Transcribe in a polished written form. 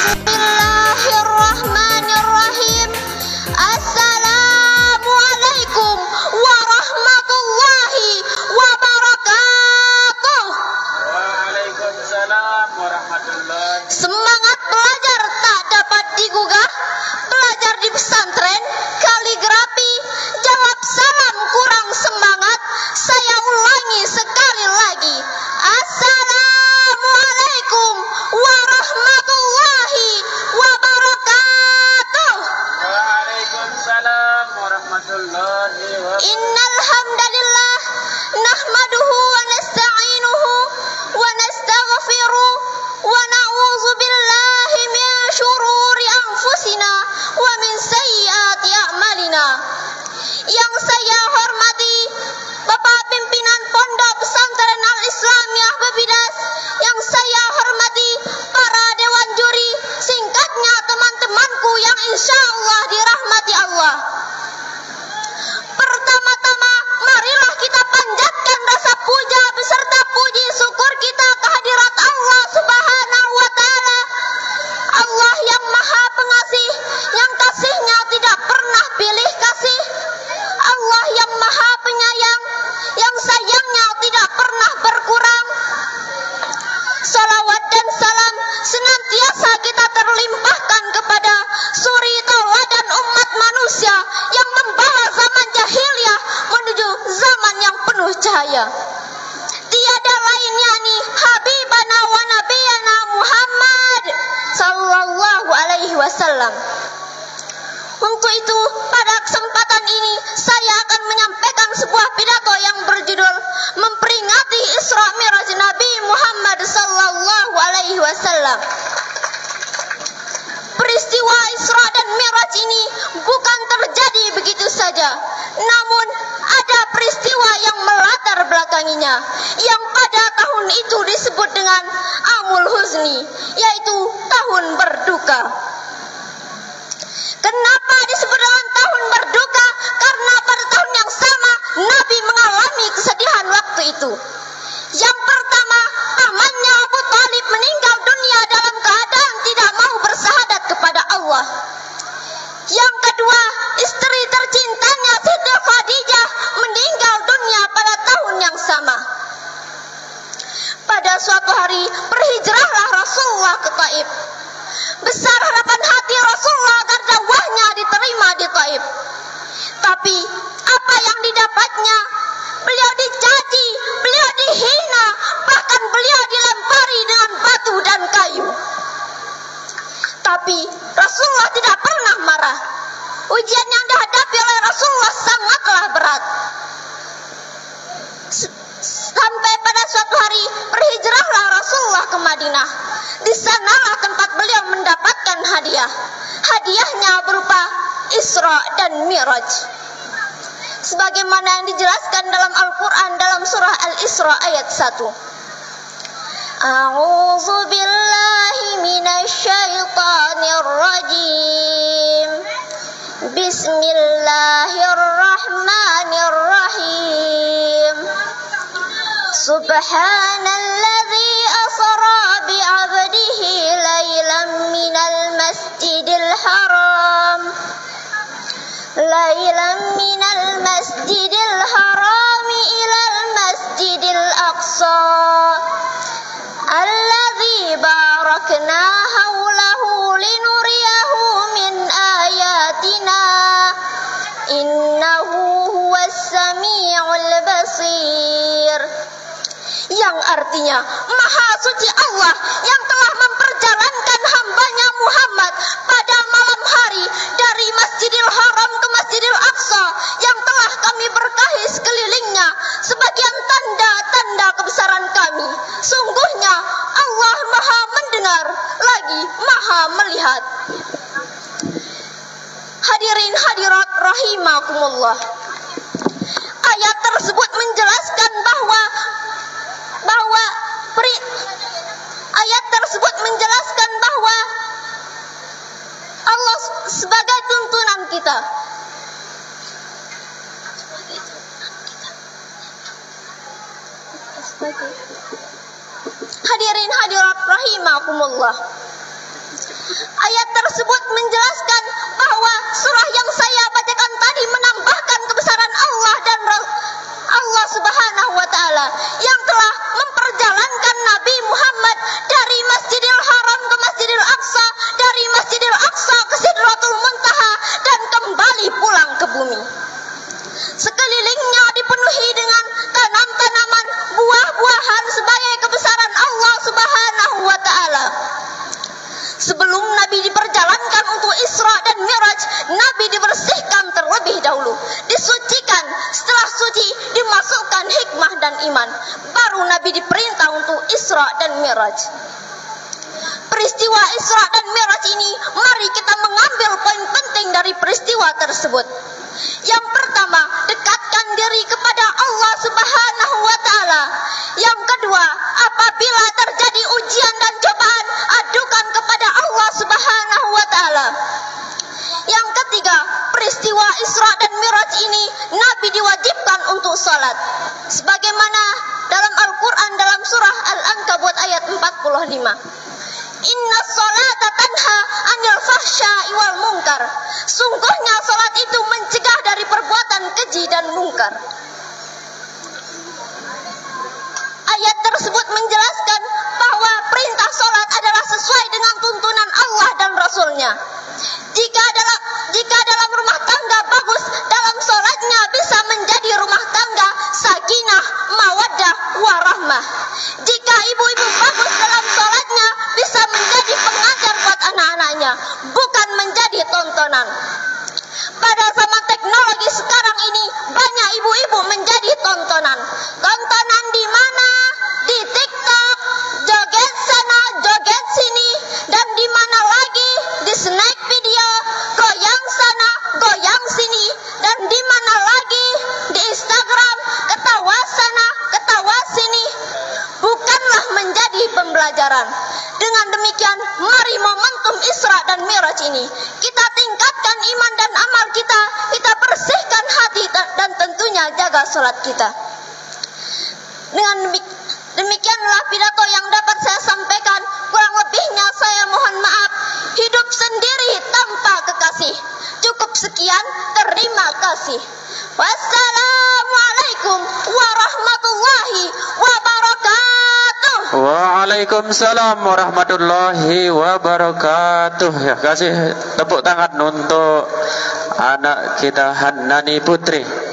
Bismillahirrahmanirrahim. Assalamualaikum warahmatullahi wabarakatuh. Waalaikumsalam warahmatullahi. Semangat belajar tak dapat digugah. Belajar di pesantren kaligrafi. Jawab salam kurang semangat. Saya ulangi sekali lagi. Assalamualaikum warahmatullahi wabarakatuh. Waalaikumsalam warahmatullahi wabarakatuh. Innal hamdalillah nahmaduhu wa nasta'inuhu wa nastaghfiruh wa na'udzu billahi min syururi anfusina wa min sayyiati a'malina. Yang saya hormati Bapak Pimpinan Pondok Pesantren Al-Islamiyah Babidas, yang saya hormati para dewan juri, singkatnya teman-temanku yang insya Allah dirahmati Allah. Pertama-tama, marilah kita panjatkan rasa puja beserta puji syukur kita kehadirat Allah Subhanahu wa Ta'ala. Allah yang Maha Pengasih, yang kasihnya tidak pernah pilih kasih. Allah yang Maha Penyayang, yang sayangnya tidak pernah berkurang. Salawat dan salam senantiasa kita terlimpahkan kepada suri tauladan umat manusia yang membawa zaman jahiliyah menuju zaman yang penuh cahaya. Tiada lain yakni Habibana wa Nabiyana Muhammad sallallahu alaihi wasallam. Untuk itu, pada kesempatan ini saya akan menyampaikan sebuah pidato yang berjudul memperingati Isra Mi'raj Nabi Muhammad sallallahu alaihi wasallam. Peristiwa Isra dan Mi'raj ini bukan terjadi begitu saja, namun ada peristiwa yang melatar belakanginya, yang pada tahun itu disebut dengan Amul Huzni, yaitu tahun berduka. Kenapa disebut dengan tahun berduka? Karena pada tahun yang sama Nabi mengalami kesedihan waktu itu. Yang pertama, pamannya Abu Thalib meninggal dunia dalam keadaan tidak mau bersyahadat kepada Allah. Yang kedua, istri tercintanya Siti Khadijah meninggal dunia pada tahun yang sama. Pada suatu hari berhijrahlah Rasulullah ke Taif. Besar harapan hati Rasulullah agar dakwahnya diterima di Taif. Tapi apa yang didapatnya? Beliau dicaci, beliau dihina, bahkan beliau dilempari dengan batu dan kayu. Tapi Rasulullah tidak pernah marah. Ujian yang dihadapi oleh Rasulullah sangatlah berat. Sampai pada suatu hari berhijrahlah Rasulullah ke Madinah. Di sanalah tempat beliau mendapatkan hadiah. Hadiahnya berupa Isra dan Mi'raj. Sebagaimana yang dijelaskan dalam Al-Quran dalam surah Al-Isra ayat 1. A'udzu billahi minasyaitonir rajim. Bismillahirrahmanirrahim. Subhanalladzi asra bi'abdihi laylan minal masjidil haram ilal masjidil aqsa alladzi barakna hawlahu linuriyahu min ayatina innahu huwas sami'ul basir. Yang artinya, Maha Suci Allah yang telah memperjalankan hambanya Muhammad pada malam hari dari Masjidil Haram ke Masjidil Aqsa, yang telah kami berkahi sekelilingnya sebagian tanda-tanda kebesaran kami. Sungguhnya Allah Maha mendengar lagi Maha melihat. Hadirin hadirat rahimakumullah. Ayat tersebut menjelaskan bahwa Allah sebagai tuntunan kita. Hadirin hadirat rahimakumullah. Ayat tersebut menjelaskan bahwa surah yang saya bacakan tadi menambahkan kebesaran Allah dan Allah Subhanahu wa taala yang telah memperjalankan Nabi Muhammad dari Masjidil Haram ke Masjidil Aqsa, dari Masjidil Aqsa ke Sidratul Muntaha dan kembali pulang ke bumi. Sekelilingnya dipenuhi dengan tanam-tanaman, buah-buahan sebagai kebesaran Allah Subhanahu wa taala. Sebelum Nabi diperjalankan untuk Isra dan Mi'raj, Nabi dibersihkan terlebih dahulu, disucikan. Setelah suci, dimasukkan hikmah dan iman. Baru Nabi diperintah untuk Isra dan Mi'raj. Peristiwa Isra dan Mi'raj ini, mari kita mengambil poin penting dari peristiwa tersebut. Yang pertama, dekatkan diri kepada Allah Subhanahu wa taala. Yang kedua, apabila terjadi ujian dan cobaan, adukan kepada Allah Subhanahu wa taala. Yang ketiga, peristiwa Isra dan Mi'raj ini Nabi diwajibkan untuk salat. Sebagaimana dalam Al-Qur'an dalam surah Al-Ankabut ayat 45. Inna salata tanha anil fahsya'i wal munkar. Sungguhnya salat itu mencegah dari perbuatan keji dan mungkar. Ayat tersebut menjelaskan bahwa perintah salat adalah sesuai dengan tuntunan Allah dan Rasulnya. Jika dalam rumah tangga bagus, dalam salatnya bisa menjadi rumah tangga sakinah, mawaddah, warahmah. Jika ibu-ibu bagus dalam salatnya, bisa menjadi pengajar buat anak-anaknya, bukan menjadi tontonan. Pada zaman teknologi sekarang ini, banyak ibu-ibu menjadi tontonan. Tontonan di mana? Di TikTok, joget sana, joget sini, dan di mana lagi? Di snack video, goyang sana, goyang sini, dan di mana lagi? Di Instagram, ketawa sana, ketawa sini. Bukanlah menjadi pembelajaran. Dengan demikian, mari momentum Isra dan Mi'raj ini kita tingkatkan iman dan amal kita bersihkan hati dan tentunya jaga salat kita. Dengan demikianlah pidato yang dapat saya sampaikan. Kurang lebihnya saya mohon maaf. Hidup sendiri tanpa kekasih. Cukup sekian, terima kasih. Wassalamualaikum warahmatullahi wabarakatuh. Waalaikumsalam warahmatullahi wabarakatuh. Ya, kasih tepuk tangan untuk anak kita Hannani Putri.